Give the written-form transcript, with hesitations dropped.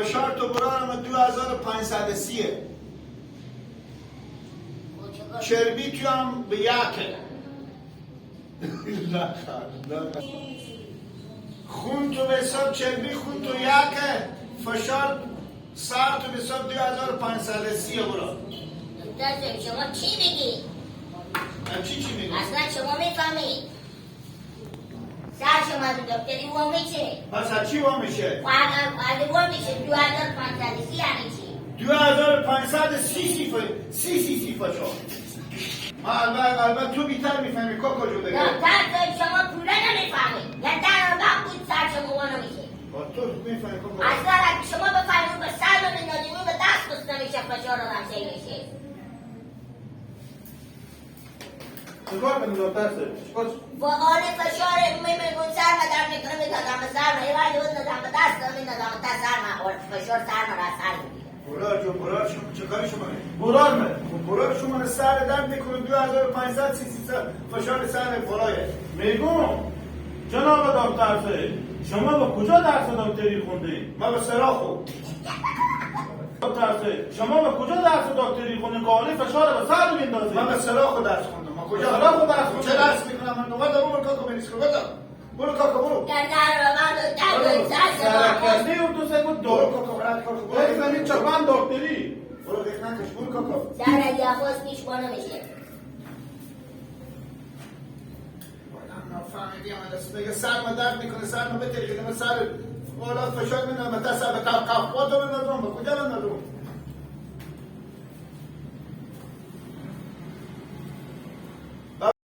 فشار تو برارم 2530. چربی تو هم به یکه. خون تو به حساب چربی خون تو یکه. فشار سر تو به حساب 2530 برا. دکتر شما چی میگی؟ چی میگی؟ اصلا شما میفهمید سر شما دو دکتری وام میشه. پس از چی وام میشه؟ اگه وام میشه 2530 یعنی چی؟ 2530 فشار. البته تو بیتر میفهمی کاکا جو بگه. دکتر شما پوله نمیفهمید. یه در وقت بود سر شما وام میشه. تو میفهمی کاکا. اصلا اگه شما بفهمید به سر رو میندازیم به دست بست نمیشه فشار رو همشه میشه. چیکار کنیم دکتر سر؟ فعال فشار میگون سر درد میکنه میدادم به سر یه وقتی بود ندم به دست میدادم تا سر فشار سر را سر میگیره. برار شما چه کاری شما برار شما سر درد میکنه 2530 فشار سر بالایه. میگم جناب دکتر سر شما به کجا درس دکتری خوندی؟ من به سراخو. دکتر سر شما به کجا درس دکتری خوندی که حالی فشار به سر میندازی؟ من به سراخو درس خوندم. من کجا سراخو درس خوندی؟ چه درس میکنم من؟ نوبت برو کاکا بریس کن. برو کاکا برو. گردن رو من دکتر سر شما سرکردی و تو سکو برو دو کاکا برات کاکا برو. بزنی چپن دکتری برو دیگه نکش برو کاکا. سر اگه افاس پیش بانه میشه. فهمیدی من دست میگه سر ما درد میکنه سر ما بتری که من سر بالا فشار میدم تا سر به قفقاتو بندازم به کجا بندازم